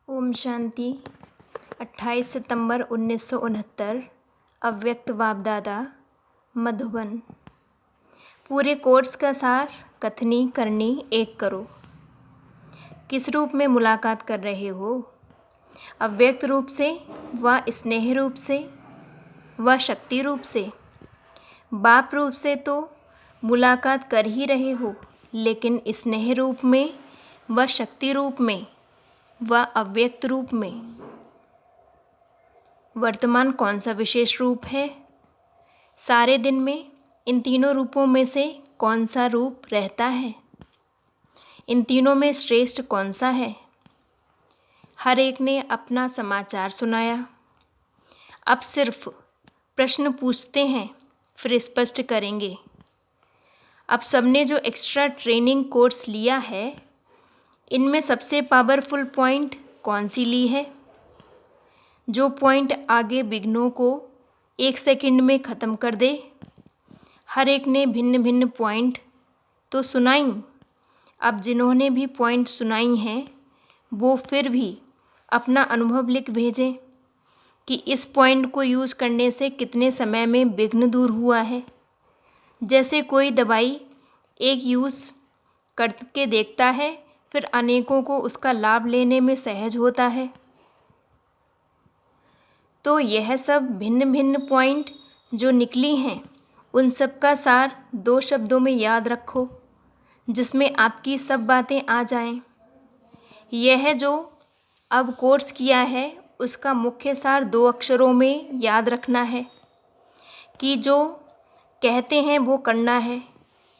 ओम शांति। 28 सितंबर 1969। अव्यक्त वापदादा, मधुबन। पूरे कोर्स का सार कथनी करनी एक करो। किस रूप में मुलाकात कर रहे हो? अव्यक्त रूप से व स्नेह रूप से व शक्ति रूप से? बाप रूप से तो मुलाकात कर ही रहे हो, लेकिन स्नेह रूप में व शक्ति रूप में व अव्यक्त रूप में वर्तमान कौन सा विशेष रूप है? सारे दिन में इन तीनों रूपों में से कौन सा रूप रहता है? इन तीनों में श्रेष्ठ कौन सा है? हर एक ने अपना समाचार सुनाया। अब सिर्फ प्रश्न पूछते हैं, फिर स्पष्ट करेंगे। अब सबने जो एक्स्ट्रा ट्रेनिंग कोर्स लिया है, इनमें सबसे पावरफुल पॉइंट कौन सी ली है? जो पॉइंट आगे विघ्नों को 1 सेकंड में ख़त्म कर दे। हर एक ने भिन्न भिन्न पॉइंट तो सुनाई। अब जिन्होंने भी पॉइंट सुनाई हैं, वो फिर भी अपना अनुभव लिख भेजें कि इस पॉइंट को यूज़ करने से कितने समय में विघ्न दूर हुआ है। जैसे कोई दवाई एक यूज़ करके देखता है, फिर अनेकों को उसका लाभ लेने में सहज होता है। तो यह सब भिन्न भिन्न पॉइंट जो निकली हैं, उन सब का सार 2 शब्दों में याद रखो, जिसमें आपकी सब बातें आ जाएं। यह जो अब कोर्स किया है, उसका मुख्य सार 2 अक्षरों में याद रखना है कि जो कहते हैं वो करना है।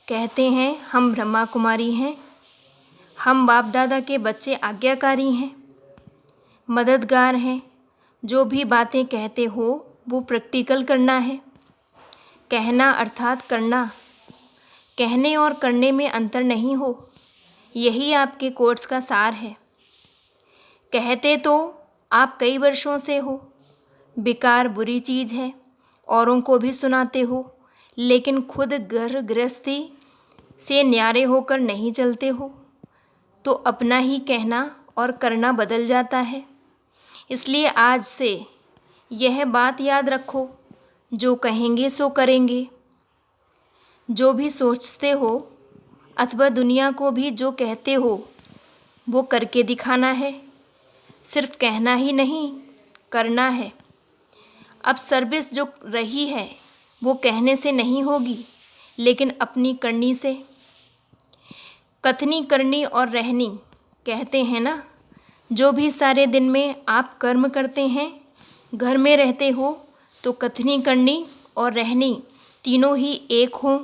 कहते हैं हम ब्रह्मा कुमारी हैं, हम बाप दादा के बच्चे आज्ञाकारी हैं, मददगार हैं। जो भी बातें कहते हो वो प्रैक्टिकल करना है। कहना अर्थात करना। कहने और करने में अंतर नहीं हो। यही आपके कोर्स का सार है। कहते तो आप कई वर्षों से हो, बेकार बुरी चीज़ है, औरों को भी सुनाते हो, लेकिन खुद घर गृहस्थी से न्यारे होकर नहीं चलते हो, तो अपना ही कहना और करना बदल जाता है। इसलिए आज से यह बात याद रखो, जो कहेंगे सो करेंगे। जो भी सोचते हो अथवा दुनिया को भी जो कहते हो वो करके दिखाना है। सिर्फ कहना ही नहीं, करना है। अब सर्विस जो रही है वो कहने से नहीं होगी, लेकिन अपनी करनी से। कथनी करनी और रहनी कहते हैं ना। जो भी सारे दिन में आप कर्म करते हैं, घर में रहते हो, तो कथनी करनी और रहनी तीनों ही एक हों,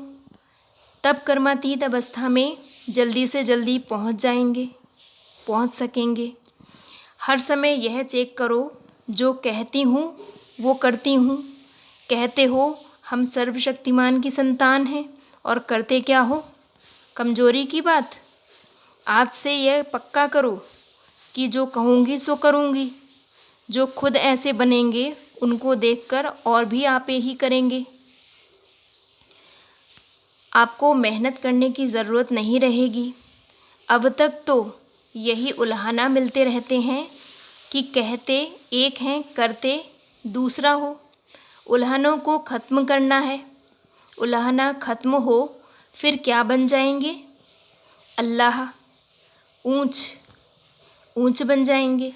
तब कर्मातीत अवस्था में जल्दी से जल्दी पहुंच सकेंगे। हर समय यह चेक करो, जो कहती हूँ वो करती हूँ। कहते हो हम सर्वशक्तिमान की संतान हैं, और करते क्या हो? कमजोरी की बात। आज से यह पक्का करो कि जो कहूँगी सो करूँगी। जो खुद ऐसे बनेंगे, उनको देखकर और भी आपे ही करेंगे। आपको मेहनत करने की ज़रूरत नहीं रहेगी। अब तक तो यही उल्हाना मिलते रहते हैं कि कहते एक हैं, करते दूसरा हो। उल्हानों को ख़त्म करना है। उल्हाना ख़त्म हो, फिर क्या बन जाएंगे? अल्लाह। ऊंच बन जाएंगे।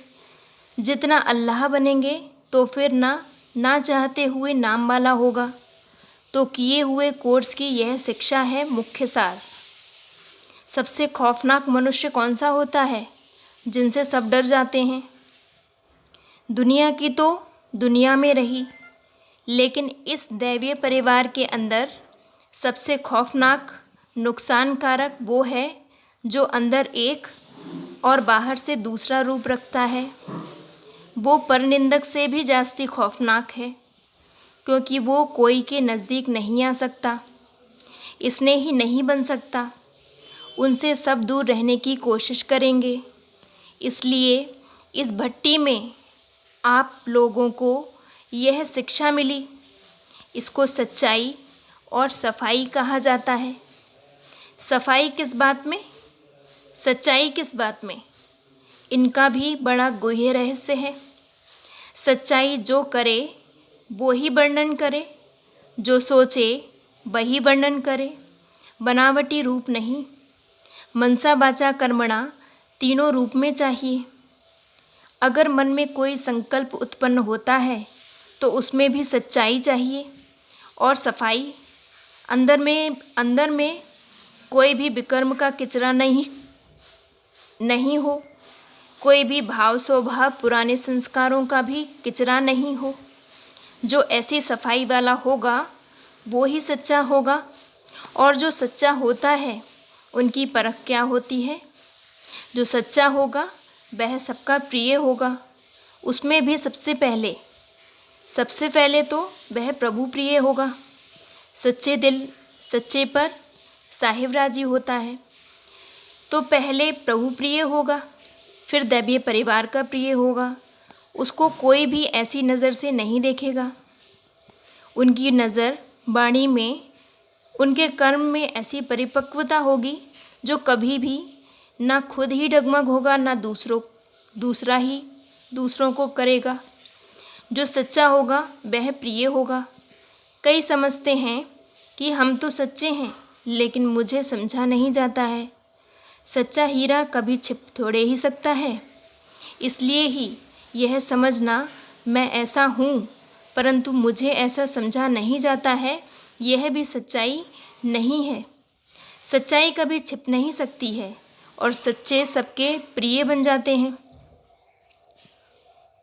जितना अल्लाह बनेंगे तो फिर ना चाहते हुए नाम वाला होगा। तो किए हुए कोर्स की यह शिक्षा है मुख्य सार। सबसे खौफनाक मनुष्य कौन सा होता है, जिनसे सब डर जाते हैं? दुनिया की तो दुनिया में रही, लेकिन इस दैवीय परिवार के अंदर सबसे खौफनाक नुकसानकारक वो है जो अंदर एक और बाहर से दूसरा रूप रखता है। वो परनिंदक से भी जास्ती खौफनाक है, क्योंकि वो कोई के नज़दीक नहीं आ सकता, इसने ही नहीं बन सकता। उनसे सब दूर रहने की कोशिश करेंगे। इसलिए इस भट्टी में आप लोगों को यह शिक्षा मिली। इसको सच्चाई और सफाई कहा जाता है। सफाई किस बात में? सच्चाई किस बात में? इनका भी बड़ा गुह्य रहस्य है। सच्चाई जो करे वो ही वर्णन करे, जो सोचे वही वर्णन करे, बनावटी रूप नहीं। मनसा वाचा कर्मणा तीनों रूप में चाहिए। अगर मन में कोई संकल्प उत्पन्न होता है तो उसमें भी सच्चाई चाहिए और सफाई। अंदर में कोई भी विकर्म का किचरा नहीं हो, कोई भी भाव स्वभाव पुराने संस्कारों का भी किचरा नहीं हो। जो ऐसी सफाई वाला होगा वो ही सच्चा होगा। और जो सच्चा होता है उनकी परख क्या होती है? जो सच्चा होगा वह सबका प्रिय होगा। उसमें भी सबसे पहले तो वह प्रभु प्रिय होगा। सच्चे दिल सच्चे पर साहिब राजी होता है, तो पहले प्रभु प्रिय होगा, फिर दैवीय परिवार का प्रिय होगा। उसको कोई भी ऐसी नज़र से नहीं देखेगा। उनकी नज़र वाणी में, उनके कर्म में ऐसी परिपक्वता होगी जो कभी भी ना खुद ही डगमग होगा, ना दूसरों को करेगा। जो सच्चा होगा वह प्रिय होगा। कई समझते हैं कि हम तो सच्चे हैं, लेकिन मुझे समझा नहीं जाता है। सच्चा हीरा कभी छिप थोड़े ही सकता है। इसलिए ही यह समझना मैं ऐसा हूँ परंतु मुझे ऐसा समझा नहीं जाता है, यह भी सच्चाई नहीं है। सच्चाई कभी छिप नहीं सकती है और सच्चे सबके प्रिय बन जाते हैं।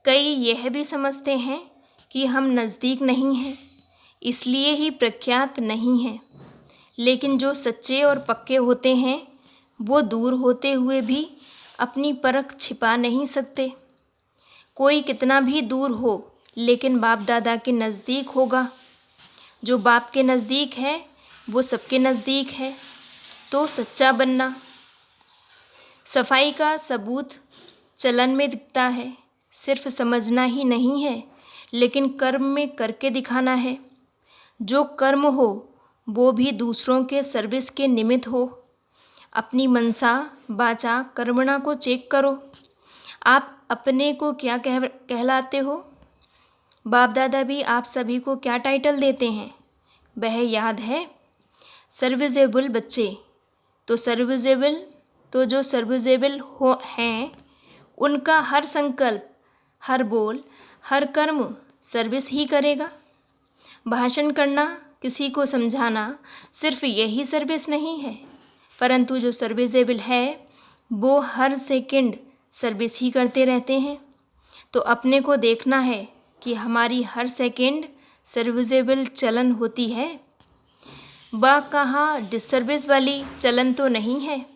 कई यह भी समझते हैं कि हम नज़दीक नहीं हैं, इसलिए ही प्रख्यात नहीं हैं। लेकिन जो सच्चे और पक्के होते हैं वो दूर होते हुए भी अपनी परख छिपा नहीं सकते। कोई कितना भी दूर हो लेकिन बाप दादा के नज़दीक होगा। जो बाप के नज़दीक है वो सबके नज़दीक है। तो सच्चा बनना। सफाई का सबूत चलन में दिखता है। सिर्फ समझना ही नहीं है, लेकिन कर्म में करके दिखाना है। जो कर्म हो वो भी दूसरों के सर्विस के निमित्त हो। अपनी मनसा वाचा कर्मणा को चेक करो। आप अपने को क्या कहलाते हो? बाप दादा भी आप सभी को क्या टाइटल देते हैं वह याद है? सर्विसेबल बच्चे। तो जो सर्विसेबल हैं उनका हर संकल्प, हर बोल, हर कर्म सर्विस ही करेगा। भाषण करना, किसी को समझाना सिर्फ यही सर्विस नहीं है, परंतु जो सर्विसेबल है वो हर सेकंड सर्विस ही करते रहते हैं। तो अपने को देखना है कि हमारी हर सेकंड सर्विसेबल चलन होती है। कहाँ डिसर्विस वाली चलन तो नहीं है।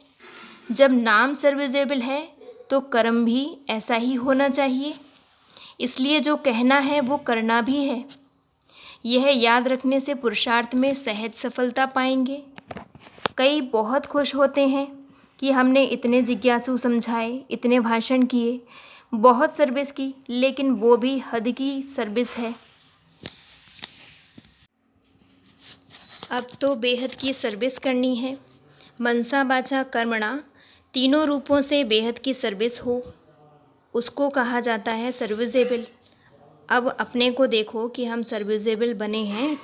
जब नाम सर्विसेबल है तो कर्म भी ऐसा ही होना चाहिए। इसलिए जो कहना है वो करना भी है। यह याद रखने से पुरुषार्थ में सहज सफलता पाएंगे। कई बहुत खुश होते हैं कि हमने इतने जिज्ञासु समझाए, इतने भाषण किए, बहुत सर्विस की, लेकिन वो भी हद की सर्विस है। अब तो बेहद की सर्विस करनी है। मनसा वाचा कर्मणा तीनों रूपों से बेहद की सर्विस हो, उसको कहा जाता है सर्विसेबल। अब अपने को देखो कि हम सर्विसेबल बने हैं।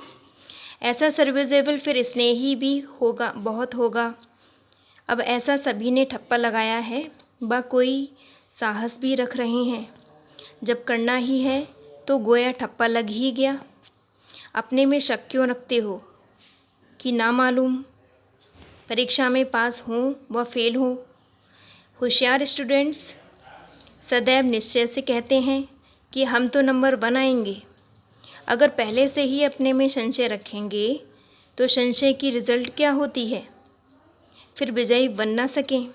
ऐसा सर्विसेबल फिर स्नेही भी होगा, बहुत होगा। अब ऐसा सभी ने ठप्पा लगाया है, कोई साहस भी रख रहे हैं। जब करना ही है तो गोया ठप्पा लग ही गया। अपने में शक क्यों रखते हो कि ना मालूम परीक्षा में पास हों व फेल हों। होशियार स्टूडेंट्स सदैव निश्चय से कहते हैं कि हम तो नंबर 1 आएंगे। अगर पहले से ही अपने में संशय रखेंगे तो संशय की रिज़ल्ट क्या होती है? फिर विजयी बन ना सकें।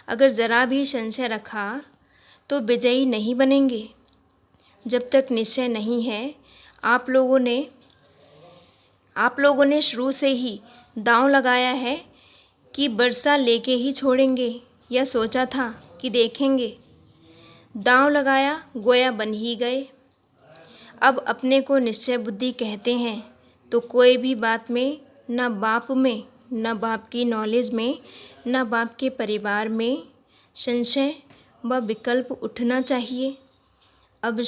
अगर ज़रा भी संशय रखा तो विजयी नहीं बनेंगे। जब तक निश्चय नहीं है, आप लोगों ने शुरू से ही दांव लगाया है कि वर्षा लेके ही छोड़ेंगे, या सोचा था कि देखेंगे। दांव लगाया, गोया बन ही गए। अब अपने को निश्चय बुद्धि कहते हैं तो कोई भी बात में, न बाप में, न बाप की नॉलेज में, न बाप के परिवार में संशय व विकल्प उठना चाहिए। अब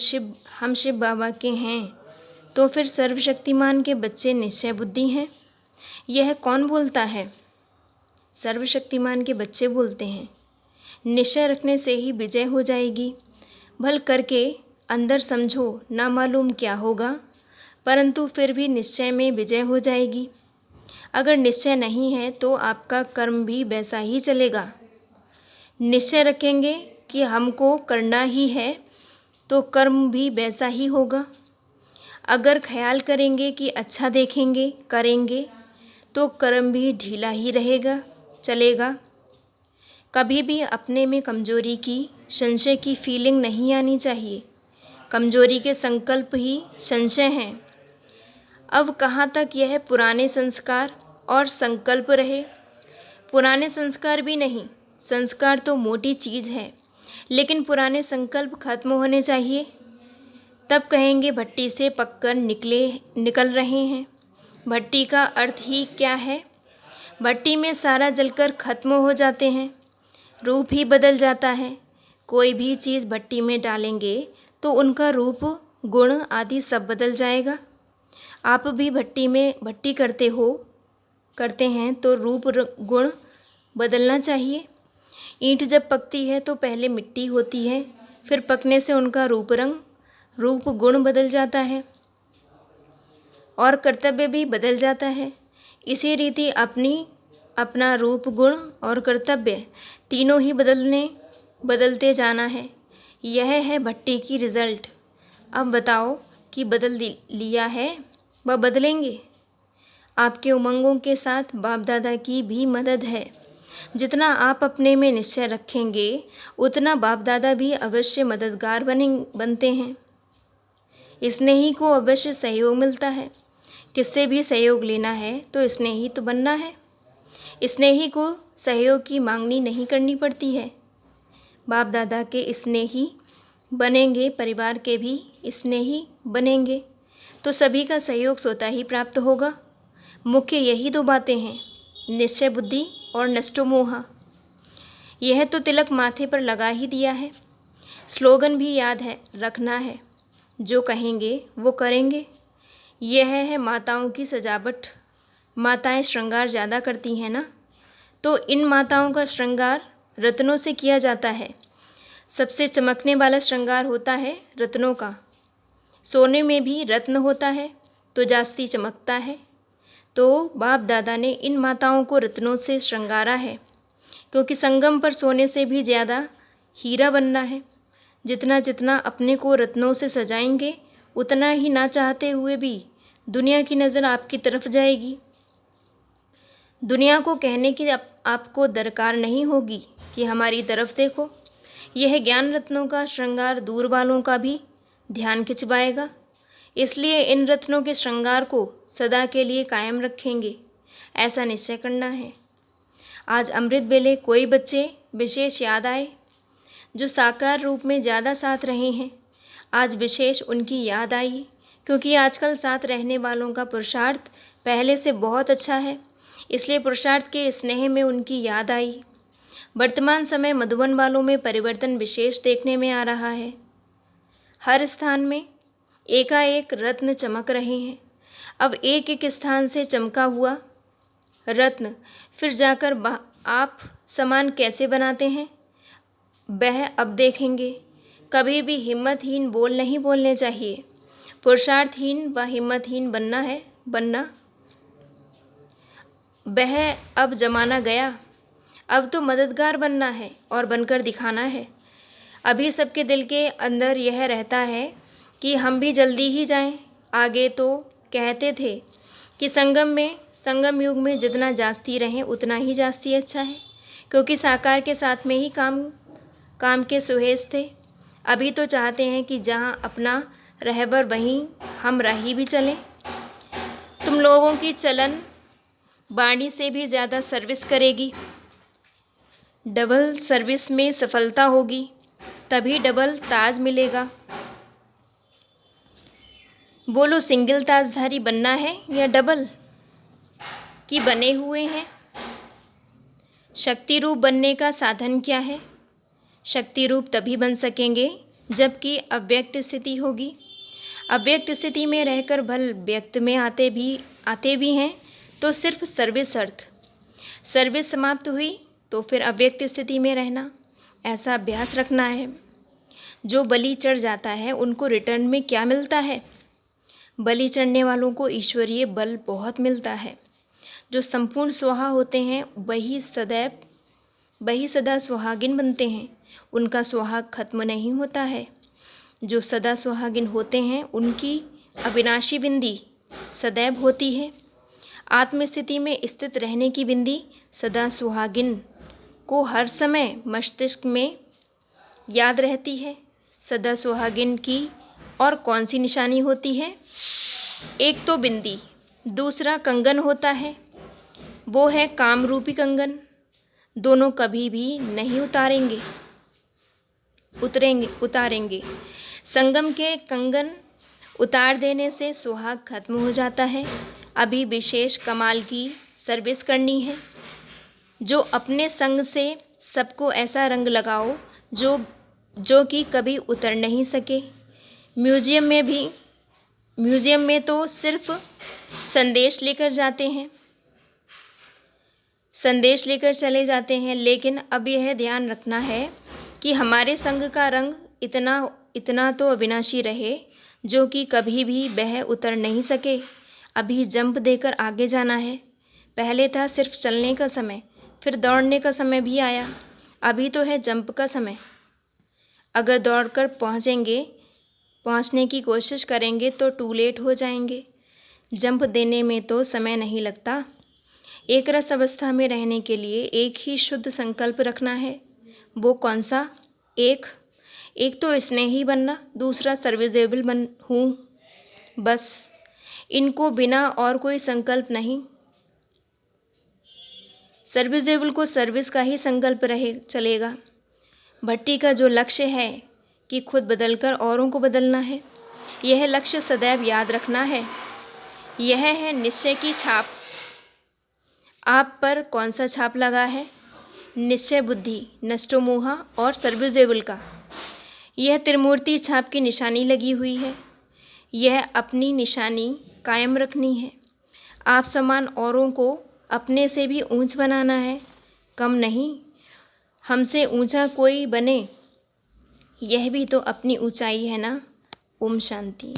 हम शिव बाबा के हैं तो फिर सर्वशक्तिमान के बच्चे निश्चय बुद्धि हैं। यह कौन बोलता है? सर्वशक्तिमान के बच्चे बोलते हैं। निश्चय रखने से ही विजय हो जाएगी। भल करके अंदर समझो, ना मालूम क्या होगा, परंतु फिर भी निश्चय में विजय हो जाएगी। अगर निश्चय नहीं है तो आपका कर्म भी वैसा ही चलेगा। निश्चय रखेंगे कि हमको करना ही है तो कर्म भी वैसा ही होगा। अगर ख्याल करेंगे कि अच्छा देखेंगे, करेंगे, तो कर्म भी ढीला ही रहेगा, चलेगा। कभी भी अपने में कमजोरी की, संशय की फीलिंग नहीं आनी चाहिए। कमजोरी के संकल्प ही संशय हैं। अब कहाँ तक यह पुराने संस्कार और संकल्प रहे? पुराने संस्कार भी नहीं, संस्कार तो मोटी चीज़ है, लेकिन पुराने संकल्प खत्म होने चाहिए। तब कहेंगे भट्टी से पककर निकल रहे हैं। भट्टी का अर्थ ही क्या है? भट्टी में सारा जलकर खत्म हो जाते हैं, रूप ही बदल जाता है। कोई भी चीज़ भट्टी में डालेंगे तो उनका रूप, गुण आदि सब बदल जाएगा। आप भी भट्टी करते हैं तो रूप गुण बदलना चाहिए। ईंट जब पकती है तो पहले मिट्टी होती है, फिर पकने से उनका रूप गुण बदल जाता है और कर्तव्य भी बदल जाता है। इसी रीति अपना रूप, गुण और कर्तव्य तीनों ही बदलते जाना है। यह है भट्टी की रिजल्ट। अब बताओ कि बदल लिया है व बदलेंगे। आपके उमंगों के साथ बाप दादा की भी मदद है। जितना आप अपने में निश्चय रखेंगे उतना बाप दादा भी अवश्य मददगार बनते हैं। स्नेही को अवश्य सहयोग मिलता है। किससे भी सहयोग लेना है तो स्नेही तो बनना है। स्नेही को सहयोग की मांगनी नहीं करनी पड़ती है। बाप दादा के स्नेही बनेंगे, परिवार के भी स्नेही बनेंगे तो सभी का सहयोग स्वतः ही प्राप्त होगा। मुख्य यही दो बातें हैं, निश्चय बुद्धि और नष्टो मोहा। यह तो तिलक माथे पर लगा ही दिया है। स्लोगन भी याद रखना है, जो कहेंगे वो करेंगे। यह है माताओं की सजावट। माताएं श्रृंगार ज़्यादा करती हैं ना, तो इन माताओं का श्रृंगार रत्नों से किया जाता है। सबसे चमकने वाला श्रृंगार होता है रत्नों का। सोने में भी रत्न होता है तो जास्ती चमकता है। तो बाप दादा ने इन माताओं को रत्नों से श्रृंगारा है, क्योंकि संगम पर सोने से भी ज़्यादा हीरा बनना है। जितना जितना अपने को रत्नों से सजाएंगे उतना ही ना चाहते हुए भी दुनिया की नज़र आपकी तरफ जाएगी। दुनिया को कहने की आपको दरकार नहीं होगी कि हमारी तरफ देखो। यह ज्ञान रत्नों का श्रृंगार दूर वालों का भी ध्यान खिंचवाएगा। इसलिए इन रत्नों के श्रृंगार को सदा के लिए कायम रखेंगे, ऐसा निश्चय करना है। आज अमृत बेले कोई बच्चे विशेष याद आए जो साकार रूप में ज़्यादा साथ रहे हैं। आज विशेष उनकी याद आई, क्योंकि आजकल साथ रहने वालों का पुरुषार्थ पहले से बहुत अच्छा है, इसलिए पुरुषार्थ के स्नेह में उनकी याद आई। वर्तमान समय मधुबन वालों में परिवर्तन विशेष देखने में आ रहा है। हर स्थान में एकाएक रत्न चमक रहे हैं। अब एक एक स्थान से चमका हुआ रत्न फिर जाकर आप सामान कैसे बनाते हैं वह अब देखेंगे। कभी भी हिम्मतहीन बोल नहीं बोलने चाहिए। पुरुषार्थहीन व हिम्मतहीन बनना वह अब जमाना गया। अब तो मददगार बनना है और बनकर दिखाना है। अभी सबके दिल के अंदर यह रहता है कि हम भी जल्दी ही जाएं। आगे तो कहते थे कि संगम युग में जितना जास्ती रहें उतना ही जास्ती अच्छा है, क्योंकि साकार के साथ में ही काम के सुहेज थे। अभी तो चाहते हैं कि जहाँ अपना रहबर वहीं हम रही भी चलें। तुम लोगों की चलन वाणी से भी ज़्यादा सर्विस करेगी। डबल सर्विस में सफलता होगी, तभी डबल ताज मिलेगा। बोलो, सिंगल ताजधारी बनना है या डबल की बने हुए हैं? शक्ति रूप बनने का साधन क्या है? शक्ति रूप तभी बन सकेंगे जबकि अव्यक्त स्थिति होगी। अव्यक्त स्थिति में रहकर बल व्यक्त में आते भी हैं तो सिर्फ सर्विस अर्थ। सर्विस समाप्त हुई तो फिर अव्यक्त स्थिति में रहना, ऐसा अभ्यास रखना है। जो बलि चढ़ जाता है उनको रिटर्न में क्या मिलता है? बलि चढ़ने वालों को ईश्वरीय बल बहुत मिलता है। जो संपूर्ण स्वाहा होते हैं वही सदा सुहागिन बनते हैं। उनका सुहाग खत्म नहीं होता है। जो सदा सुहागिन होते हैं उनकी अविनाशी बिंदी सदैव होती है। आत्मस्थिति में स्थित रहने की बिंदी सदा सुहागिन को हर समय मस्तिष्क में याद रहती है। सदा सुहागिन की और कौन सी निशानी होती है? एक तो बिंदी, दूसरा कंगन होता है, वो है काम रूपी कंगन। दोनों कभी भी नहीं उतारेंगे। संगम के कंगन उतार देने से सुहाग खत्म हो जाता है। अभी विशेष कमाल की सर्विस करनी है। जो अपने संग से सबको ऐसा रंग लगाओ जो कि कभी उतर नहीं सके। म्यूजियम में तो सिर्फ संदेश लेकर चले जाते हैं, लेकिन अब यह ध्यान रखना है कि हमारे संग का रंग इतना तो अविनाशी रहे जो कि कभी भी वह उतर नहीं सके। अभी जंप देकर आगे जाना है। पहले था सिर्फ चलने का समय, फिर दौड़ने का समय भी आया। अभी तो है जंप का समय। अगर दौड़कर पहुंचने की कोशिश करेंगे तो टू लेट हो जाएंगे। जंप देने में तो समय नहीं लगता। एक रस अवस्था में रहने के लिए एक ही शुद्ध संकल्प रखना है। वो कौन सा? एक तो स्नेही बनना, दूसरा सर्विसेबल हूँ। बस इनको बिना और कोई संकल्प नहीं। सर्विसेबल को सर्विस का ही संकल्प चलेगा। भट्टी का जो लक्ष्य है कि खुद बदलकर औरों को बदलना है, यह लक्ष्य सदैव याद रखना है। यह है निश्चय की छाप। आप पर कौन सा छाप लगा है? निश्चय बुद्धि, नष्टोमोहा और सर्विसेबल का। यह त्रिमूर्ति छाप की निशानी लगी हुई है। यह अपनी निशानी कायम रखनी है। आप समान औरों को अपने से भी ऊंच बनाना है, कम नहीं। हमसे ऊंचा कोई बने, यह भी तो अपनी ऊंचाई है ना। ओम शांति।